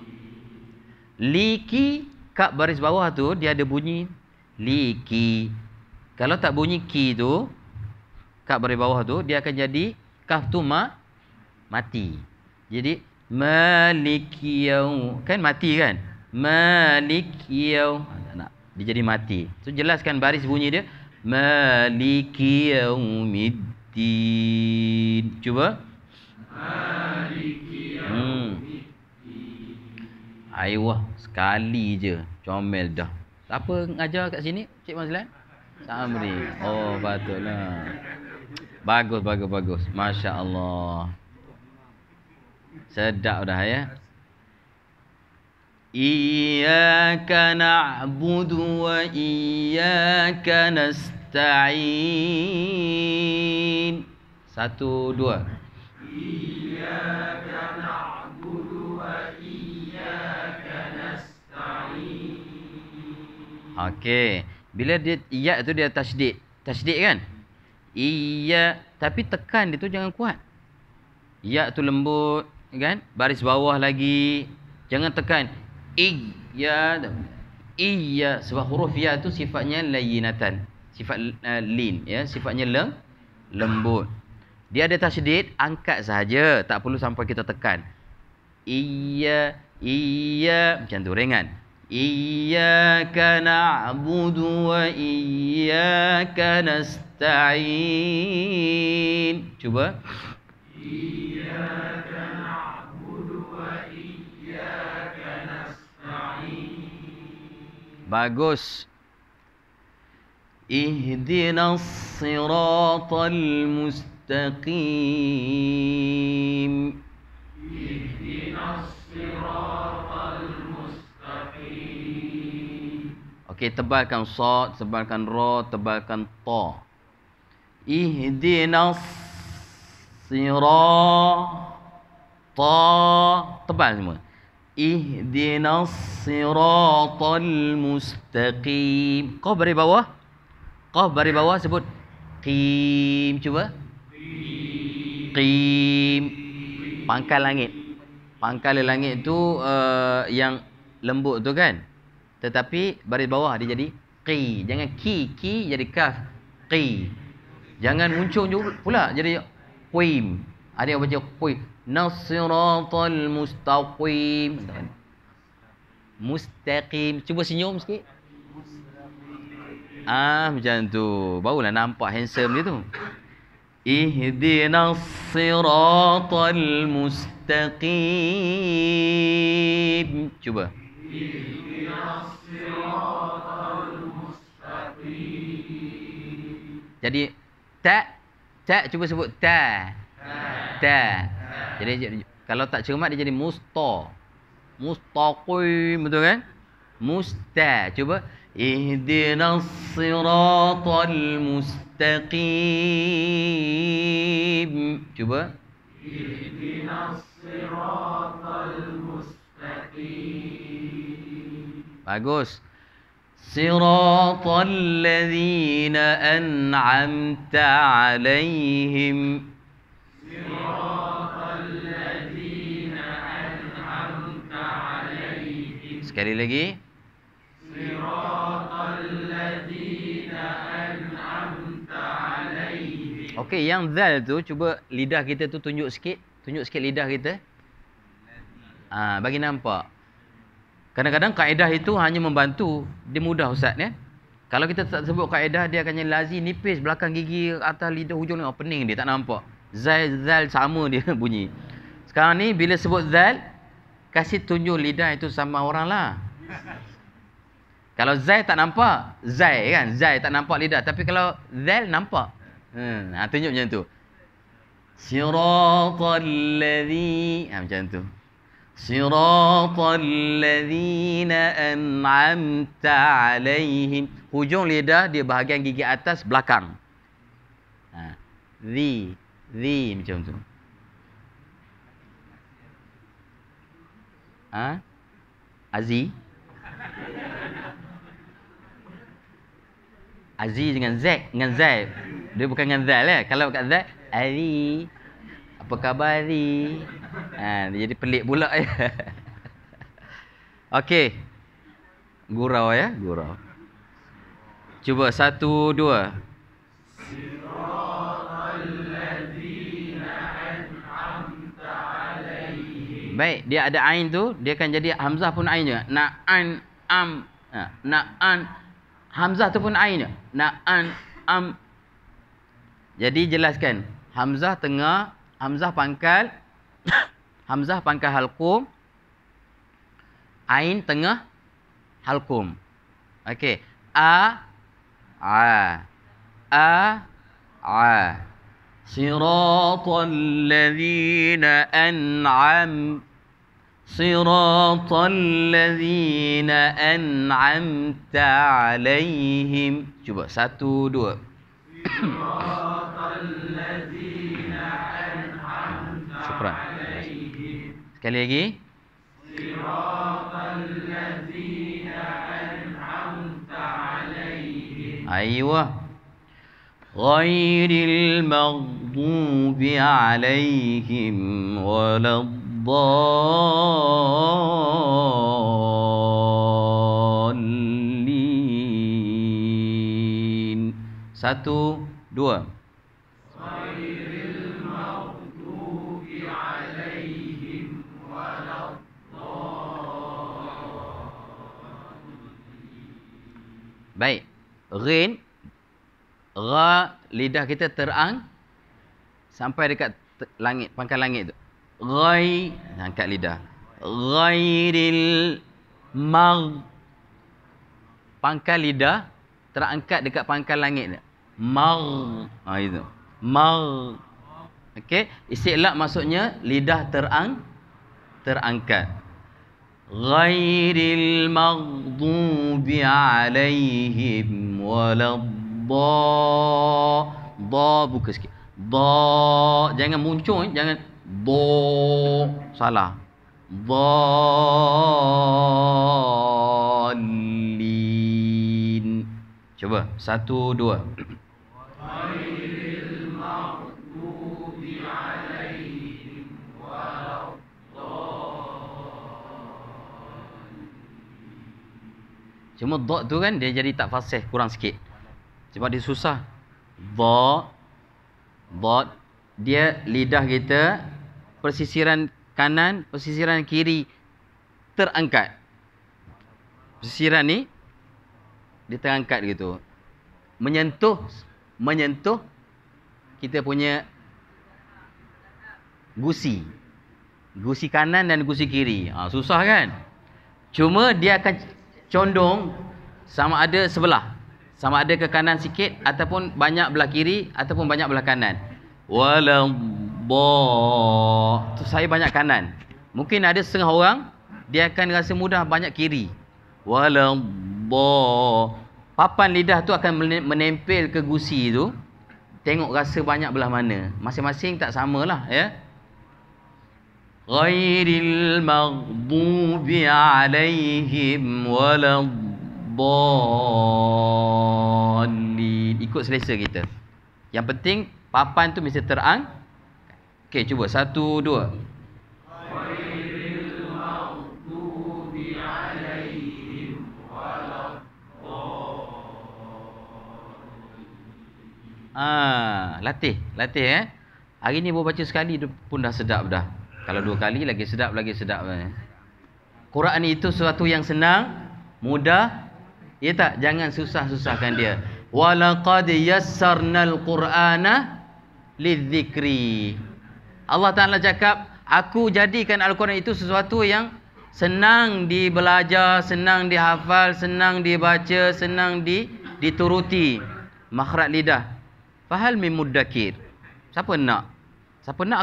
Liki. Kap baris bawah tu dia ada bunyi. Liki. Kalau tak bunyi ki tu. Kap baris bawah tu. Dia akan jadi. Kaf tu mati. Jadi. Malik yaum, kan mati kan? Malik yaum. Nak dia jadi mati. So jelaskan baris bunyi dia. Maliki yaumiddin. Cuba. Maliki yaumiddin. Aywa, sekali je. Comel dah. Siapa ngajar kat sini? Cik Mazlan? Samri. Oh, patutlah. Bagus. Masya-Allah. Sedap dah ya. Iyyaka na'budu wa iyyaka nasta'in. 1, 2. Iyyaka na'budu wa iyyaka nasta'in. Okey. Bila dia iya tu dia tasydid. Tasydid kan? Iya, tapi tekan dia tu jangan kuat. Ya tu lembut kan? Baris bawah lagi. Jangan tekan. Iya. Sebab huruf ya tu sifatnya layyinatan. Sifat lin ya, sifatnya lembut. Dia ada tasydid, angkat saja, tak perlu sampai kita tekan. Iya macam tu ringan. Iyyaka na'budu wa iyyaka nasta'in. Cuba. Iyyaka na'budu wa iyyaka nasta'in. Bagus. Ihdinas siratal mustaqim. Ihdinas siratal mustaqim. Okey, tebalkan sad, tebalkan ra, tebalkan ta. Ihdinas sirata. Tebal semua. Ihdinas siratal mustaqim. Qaf baris bawah. Qaf baris bawah sebut qim. Cuba. Qim. Pangkal langit. Pangkal langit tu yang lembut tu kan. Tetapi baris bawah dia jadi qi. Jangan ki jadi kaf. Qi. Jangan muncul pula jadi qim. Ada yang baca qim. Nasiratal mustaqim. Mustaqim. Cuba senyum sikit. Macam tu. Barulah nampak handsome dia tu. Ihdinas siratal mustaqim. Cuba. Ihdinas siratal mustaqim. Jadi tak cuba sebut ta. Jadi kalau tak cermat dia jadi mustaqim, betul kan? Cuba. Ihdinas siratal mustaqim. Cuba. Ihdinas siratal mustaqim. Bagus. Siratal ladzina an'amta 'alaihim. Siratal ladzina an'amta 'alaihim. Sekali lagi. Siratal ladzina an'amta 'alaihim. Okey, yang zal tu cuba lidah kita tu tunjuk sikit lidah kita. Bagi nampak. Kadang-kadang kaedah itu hanya membantu, dia mudah ustaz ya. Kalau kita tak sebut kaedah dia akan jadi lazi, nipis belakang gigi, atas lidah hujung ni pening dia tak nampak. Zal sama dia bunyi. Sekarang ni bila sebut zal, kasih tunjuk lidah itu sama orang lah. Kalau zai tak nampak, zai tak nampak lidah. Tapi kalau zal nampak. Tunjuk macam tu. Siratal ladzi, macam tu. Siratal ladzina an'amta 'alaihim. Hujung lidah dia bahagian gigi atas belakang. Zi macam tu. Azi dengan Z, dia bukan dengan zal ya. Kalau kat zal, Ali. Apa khabar Ali? Dia jadi pelik pula ya. Okey. Gurau ya, gurau. Cuba 1, 2. Baik, dia ada ain tu, dia akan jadi hamzah pun ain juga. Na'an am. Na'an hamzah tu pun ain je. Na'an am. Jadi jelaskan. Hamzah tengah, hamzah pangkal, hamzah pangkal halqum, ain tengah halqum. Okey. A. Siratal ladzina an'amta 'alaihim. Cuba 1, 2. Siratal ladzina an'amta 'alaihim. Sekali lagi. Siratal ladzina an'amta 'alaihim. Aywa. Ghairil maghdubi 'alaihim waladdallin. 1, 2. Ghairil maghdubi 'alaihim waladdallin. Baik. Ghin, ra, lidah kita terang sampai dekat langit, pangkal langit tu. Ghai, angkat lidah. Ghairil pangkal lidah terangkat dekat pangkal langit. Itu. Okey, istilah maksudnya lidah terangkat. Ghairil maghdubi 'alaihim Buka sikit. Dha. Jangan muncul, jangan dha. Salah. Dhalin. Cuba. 1, 2. Cuma dha tu kan dia jadi tak fasih, kurang sikit. Sebab dia susah. Dha. Dia lidah kita persisiran kanan, persisiran kiri terangkat. Persisiran ni dia terangkat gitu. Menyentuh kita punya gusi. Gusi kanan dan gusi kiri. Susah kan? Cuma dia akan condong sama ada sebelah. Sama ada ke kanan sikit ataupun banyak belah kiri ataupun banyak belah kanan. Walam tu saya banyak kanan. Mungkin ada setengah orang dia akan rasa mudah banyak kiri. Walam papan lidah tu akan menempel ke gusi tu. Tengok rasa banyak belah mana. Masing-masing tak samalah ya. Ghairil maghdubi alaihim waladdallin. Ikut selesa kita. Yang penting papan tu mesti terang. Okey, cuba 1, 2. Ghairil maghdubi alaihim waladdallin. Latih Hari ni baru baca sekali pun dah sedap dah. Kalau 2 kali lagi sedap. Quran itu sesuatu yang senang, mudah. Ya tak? Jangan susah-susahkan dia. Walaqad yassarnal Qur'ana lidzikri. Allah Ta'ala cakap, aku jadikan Al-Quran itu sesuatu yang senang dibelajar, senang dihafal, senang dibaca, senang dituruti. Makhraj lidah. Fahal min muddakir. Siapa nak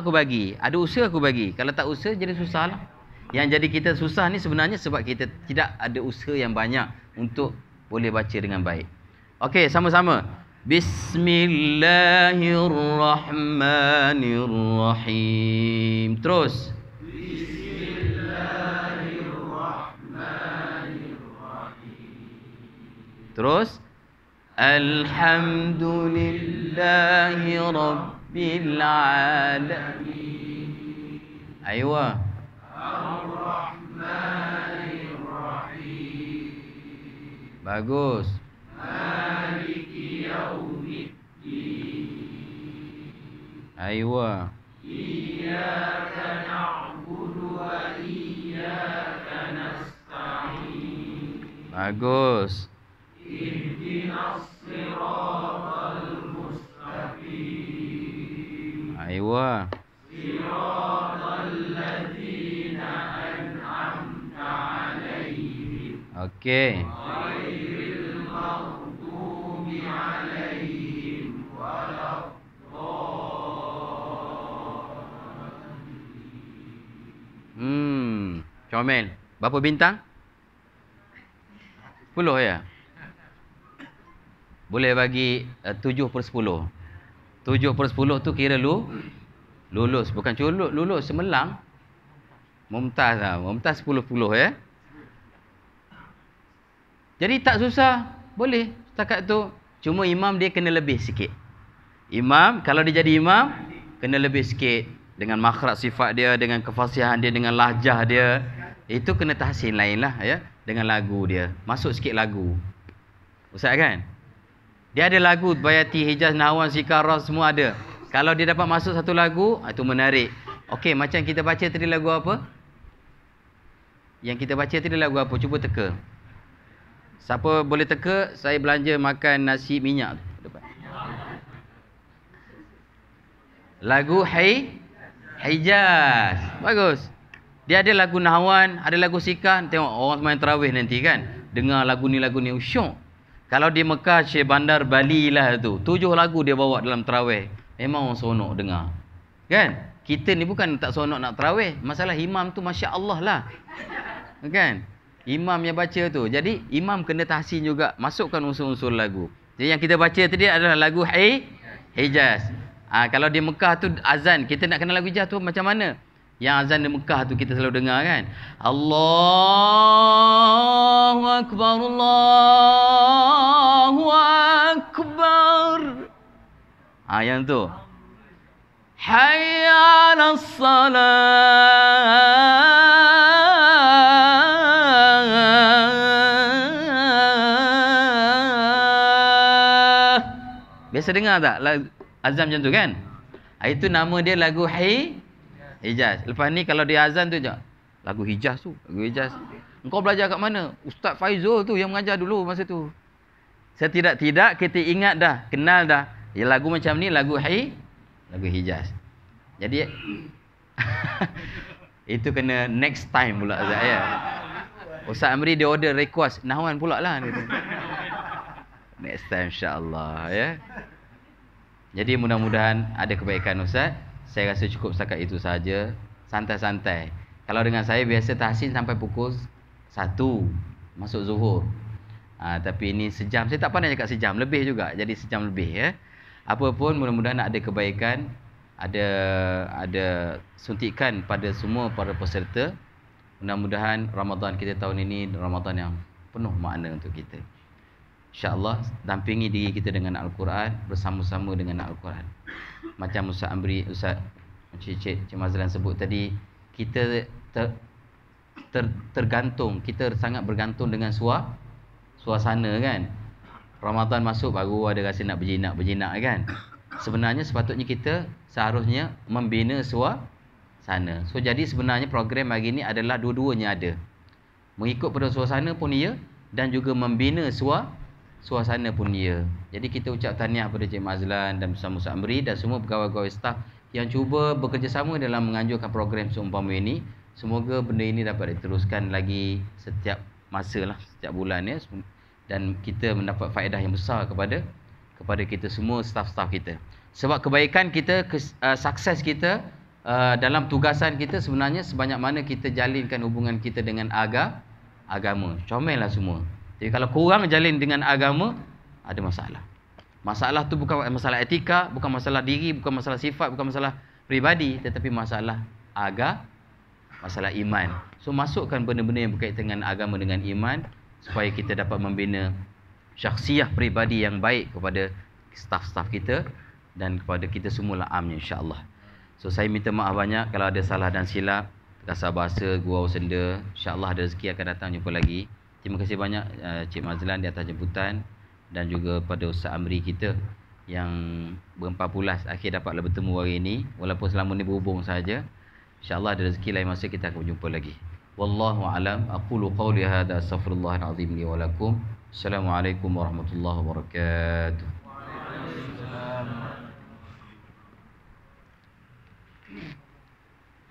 aku bagi. Ada usaha aku bagi. Kalau tak usaha jadi susah lah. Yang jadi kita susah ni sebenarnya sebab kita tidak ada usaha yang banyak untuk boleh baca dengan baik. Okey, sama-sama. Bismillahirrahmanirrahim. Terus. Terus. Alhamdulillahi Rabbil alamin. Aywa. Ar-Rahmanir-Rahim. Bagus. Maliki yaumiddin. Aywa. Iyyaka na'budu wa iyyaka nasta'in. Bagus. Ihdinas siratal mustaqim. Aywa. Siratal ladzina an'amta 'alaihim. Okey. Ghairil maghdubi 'alaihim waladdallin. Comel. Berapa bintang? 10 ya? Boleh bagi 7/10. 7/10 tu kira lulus. Bukan culuk, lulus semelang. Mumtaz lah. Mumtaz 10/10 ya. Jadi tak susah. Boleh setakat tu. Cuma imam dia kena lebih sikit. Imam, kalau dia jadi imam, kena lebih sikit. Dengan makhraj sifat dia, dengan kefasihan dia, dengan lahjah dia. Itu kena tahsin lain lah ya. Dengan lagu dia. Masuk sikit lagu. Ustaz kan? Dia ada lagu Bayati, Hijaz, Nahwan, Sikarah semua ada. Kalau dia dapat masuk satu lagu, itu menarik. Okey, macam kita baca tadi lagu apa? Yang kita baca tadi lagu apa? Cuba teka. Siapa boleh teka, saya belanja makan nasi minyak. Lagu Hijaz. Bagus. Dia ada lagu Nahwan, ada lagu Sikah. Tengok orang main tarawih nanti kan. Dengar lagu ni syok. Kalau di Mekah, Syekh Bandar Bali lah tu. 7 lagu dia bawa dalam tarawih. Memang orang seronok dengar. Kan? Kita ni bukan tak seronok nak tarawih. Masalah imam tu Masya Allah lah. Kan? Imam yang baca tu. Jadi imam kena tahsin juga. Masukkan unsur-unsur lagu. Jadi yang kita baca tadi adalah lagu Hijaz. Kalau di Mekah tu azan, kita nak kenal lagu Hijaz tu macam mana? Yang azan di Mekah tu kita selalu dengar kan? Allahu Akbar, Allahu Akbar. Yang tu. Hayya 'alas salah. Biasa dengar tak azan macam tu kan? Itu nama dia lagu Hijaz. Lepas ni kalau dia azan tu je, lagu Hijaz tu, lagu Hijaz. Engkau belajar kat mana? Ustaz Faizul tu yang mengajar dulu masa tu. Setidak-tidak kita ingat dah, kenal dah. Ya, lagu macam ni lagu Hijaz. Jadi itu kena next time pula Ustaz ya. Ustaz Amri dia order request Nahwan pula lah dia. Next time insya-Allah ya. Jadi mudah-mudahan ada kebaikan Ustaz. Saya rasa cukup setakat itu saja. Santai-santai. Kalau dengan saya biasa tahsin sampai pukul 1 masuk zuhur. Tapi ini sejam. Saya tak pandai cakap sejam, lebih juga. Jadi sejam lebih ya. Apa pun mudah-mudahan ada kebaikan, ada suntikan pada semua para peserta. Mudah-mudahan Ramadan kita tahun ini Ramadan yang penuh makna untuk kita. InsyaAllah dampingi diri kita dengan Al-Quran, bersama-sama dengan Al-Quran. Macam Ustaz Amri, Ustaz Cik Mazlan sebut tadi, kita tergantung, kita sangat bergantung dengan suasana kan. Ramadan masuk baru ada rasa nak berjinak kan. Sebenarnya sepatutnya kita seharusnya membina suasana. So jadi sebenarnya program hari ni adalah dua-duanya ada. Mengikut pada suasana pun ia, dan juga membina suasana pun ia. Jadi kita ucap tahniah pada Cik Mazlan dan bersama Ustaz Amri dan semua pegawai-pegawai staf yang cuba bekerjasama dalam menganjurkan program seumpama ini. Semoga benda ini dapat diteruskan lagi setiap masa lah, setiap bulan ya. Dan kita mendapat faedah yang besar kepada kita semua, staf-staf kita. Sebab kebaikan kita, sukses kita dalam tugasan kita sebenarnya sebanyak mana kita jalinkan hubungan kita dengan agama. Comel lah semua. Jadi kalau kurang jalin dengan agama, ada masalah. Masalah tu bukan masalah etika, bukan masalah diri, bukan masalah sifat, bukan masalah peribadi, tetapi masalah masalah iman. So masukkan benda-benda yang berkaitan dengan agama dengan iman, supaya kita dapat membina syakhsiah peribadi yang baik kepada staf-staf kita dan kepada kita semua amnya insya-Allah. So saya minta maaf banyak kalau ada salah dan silap, kasar bahasa, gurau senda. Insya-Allah ada rezeki akan datang jumpa lagi. Terima kasih banyak Cik Mazlan di atas jemputan, dan juga pada Ustaz Amri kita yang berempat-pulas akhir dapatlah bertemu hari ini, walaupun selama ni berhubung saja. InsyaAllah ada rezeki lain masa kita akan berjumpa lagi. Wallahu a'lam. Aqulu qawli hadza, astaghfirullahal azim li wa lakum. Assalamualaikum warahmatullahi wabarakatuh.